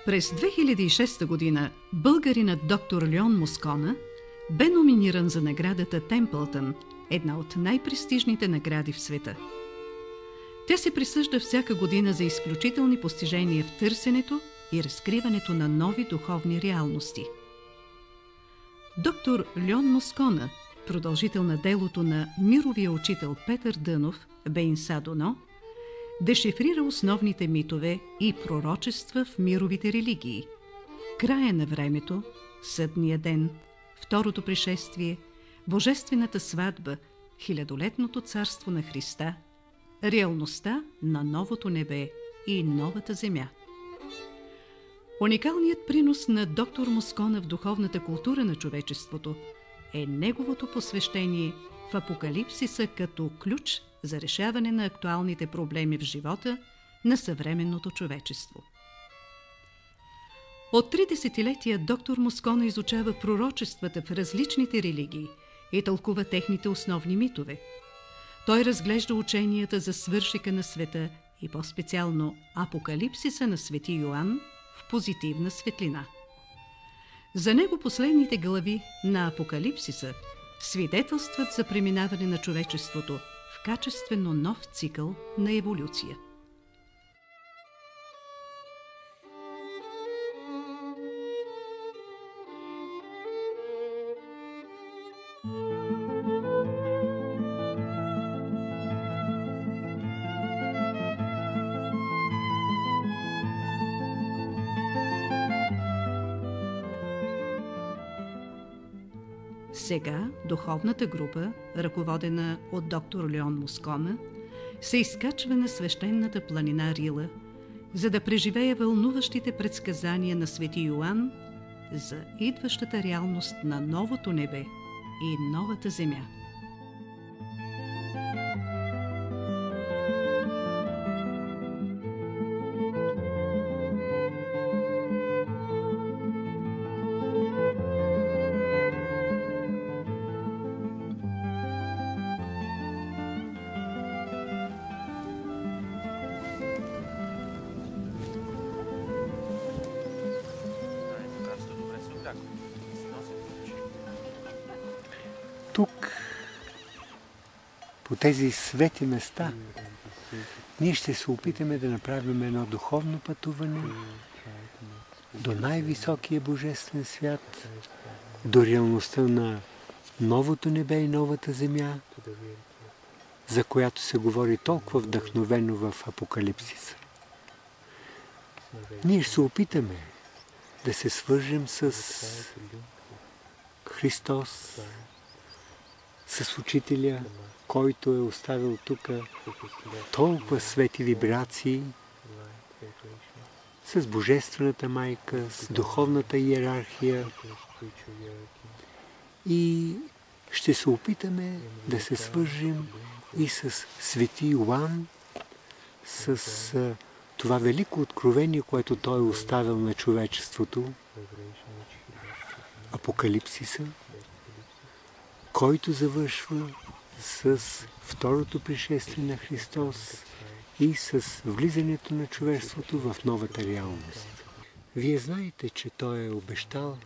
През 2006 година българинът доктор Леон Москона бе номиниран за наградата Темпълтън, една от най-престижните награди в света. Тя се присъжда всяка година за изключителни постижения в търсенето и разкриването на нови духовни реалности. Доктор Леон Москона, продължител на делото на мировия учител Петър Дънов, Бейн Садоно, дешифрира основните митове и пророчества в мировите религии. Края на времето, съдния ден, второто пришествие, божествената сватба, хилядолетното царство на Христа, реалността на новото небе и новата земя. Уникалният принос на доктор Москона в духовната култура на човечеството е неговото посвещение в Апокалипсиса като ключ за решаване на актуалните проблеми в живота на съвременното човечество. От 3 десетилетия доктор Москона изучава пророчествата в различните религии и тълкува техните основни митове. Той разглежда ученията за свършека на света и по-специално Апокалипсиса на свети Йоан в позитивна светлина. За него последните глави на Апокалипсиса свидетелстват за преминаване на човечеството в качествено нов цикъл на еволюция. Сега духовната група, ръководена от доктор Леон Москона, се изкачва на свещената планина Рила, за да преживее вълнуващите предсказания на свети Йоан за идващата реалност на новото небе и новата земя. Тук, по тези свети места, ние ще се опитаме да направим едно духовно пътуване до най-високия божествен свят, до реалността на новото небе и новата земя, за която се говори толкова вдъхновено в Апокалипсиса. Ние ще се опитаме да се свържем с Христос, с Учителя, който е оставил тук толкова свети вибрации, с Божествената майка, с духовната иерархия и ще се опитаме да се свържим и с свети Йоан, с това велико откровение, което той е оставил на човечеството, Апокалипсиса, който завършва с второто пришествие на Христос и с влизането на човечеството в новата реалност. Вие знаете, че Той е обещал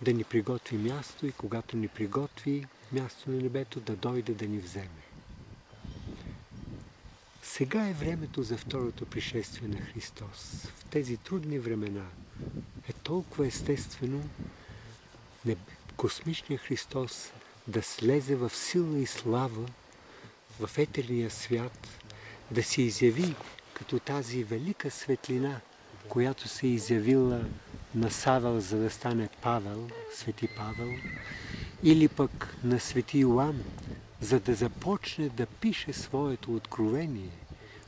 да ни приготви място и когато ни приготви място на небето, да дойде да ни вземе. Сега е времето за второто пришествие на Христос. В тези трудни времена е толкова естествено космичният Христос да слезе в сила и слава в етерния свят, да се изяви като тази велика светлина, която се е изявила на Савел, за да стане Павел, свети Павел, или пък на свети Йоан, за да започне да пише своето откровение.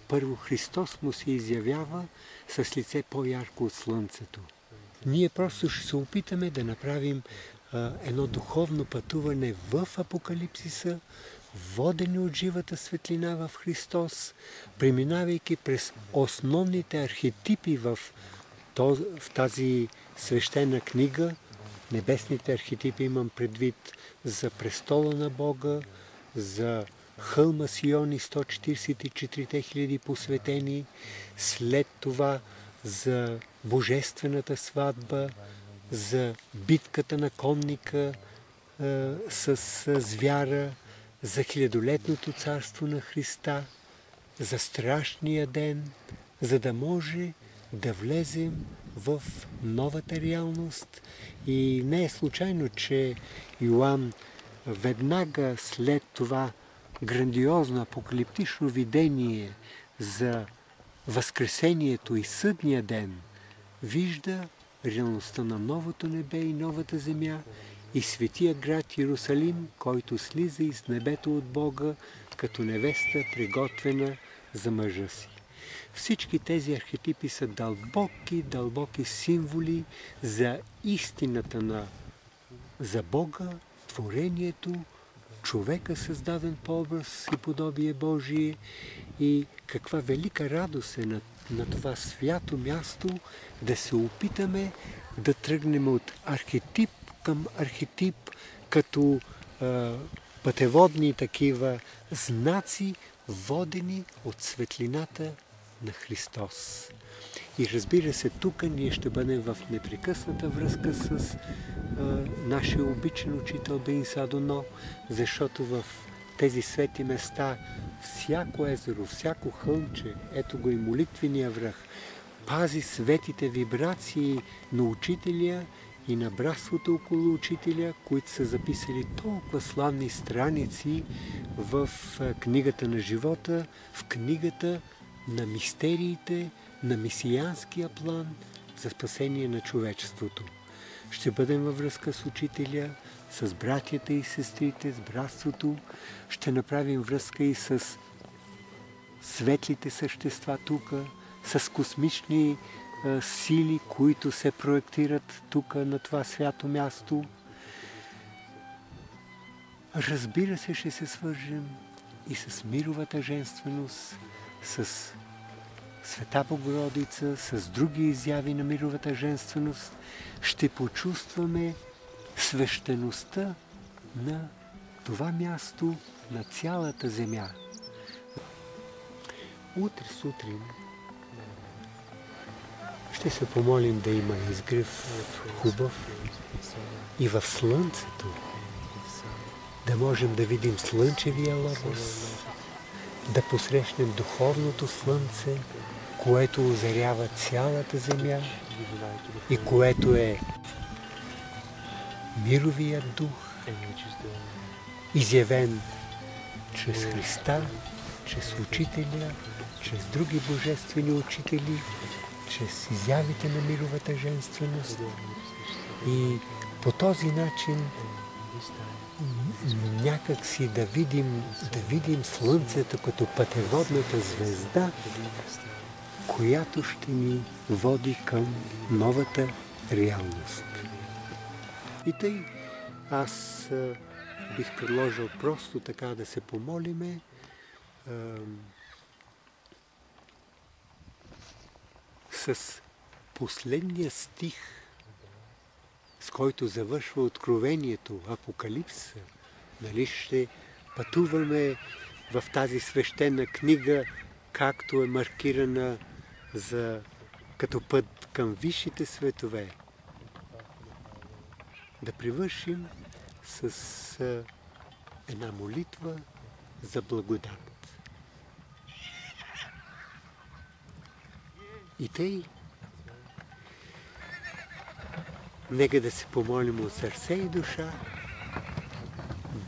Първо Христос му се изявява с лице по-ярко от слънцето. Ние просто ще се опитаме да направим едно духовно пътуване в Апокалипсиса, водени от живата светлина в Христос, преминавайки през основните архетипи в тази свещена книга. Небесните архетипи имам предвид за престола на Бога, за хълма Сион и 144 000 посветени, след това за божествената сватба, за битката на конника с звяра, за хилядолетното царство на Христа, за страшния ден, за да може да влезем в новата реалност. И не е случайно, че Йоан веднага след това грандиозно апокалиптично видение за Възкресението и съдния ден вижда реалността на новото небе и новата земя и светия град Йерусалим, който слиза из небето от Бога като невеста, приготвена за мъжа си. Всички тези архетипи са дълбоки символи за истината за Бога, творението, човека създаден по образ и подобие Божие, и каква велика радост е на това свято място да се опитаме да тръгнем от архетип към архетип, като пътеводни такива знаци, водени от светлината на Христос. И разбира се, тук ние ще бъдем в непрекъсната връзка с нашия обичан учител Бен Садоно, защото в тези свети места всяко езеро, всяко хълмче, ето го и молитвения връх, пази светите вибрации на учителя и на братството около учителя, които са записали толкова славни страници в книгата на живота, в книгата на мистериите, на мисиянския план за спасение на човечеството. Ще бъдем във връзка с учителя, с братята и сестрите, с братството. Ще направим връзка и с светлите същества тук, с космични сили, които се проектират тук на това свято място. Разбира се, ще се свържем и с мировата женственост, с Света Богородица, с други изяви на мировата женственост. Ще почувстваме свещеността на това място, на цялата земя. Утре сутрин ще се помолим да има изгрев хубав и в слънцето да можем да видим слънчевия лъбос, да посрещнем духовното слънце, което озарява цялата земя и което е мировият дух, изявен чрез Христа, чрез учителя, чрез други божествени учители, чрез изявите на мировата женственост. И по този начин някак си да видим слънцето като пътеводната звезда, която ще ни води към новата реалност. И тъй аз бих предложил просто така да се помолиме с последния стих, с който завършва Откровението, Апокалипса. Нали ще пътуваме в тази свещена книга, както е маркирана като път към висшите светове. Да привършим с една молитва за благодат. И тъй, нека да се помолим от сърце и душа,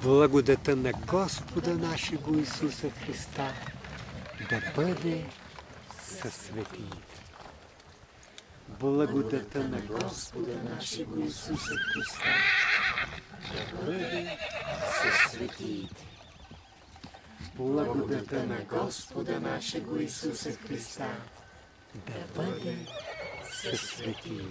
благодата на Господа нашего Исуса Христа да бъде със светиите. Благодата на Господа нашего Исуса Христа да бъде със светиите. Благодата на Господа нашего Исуса Христа да бъде със светиите.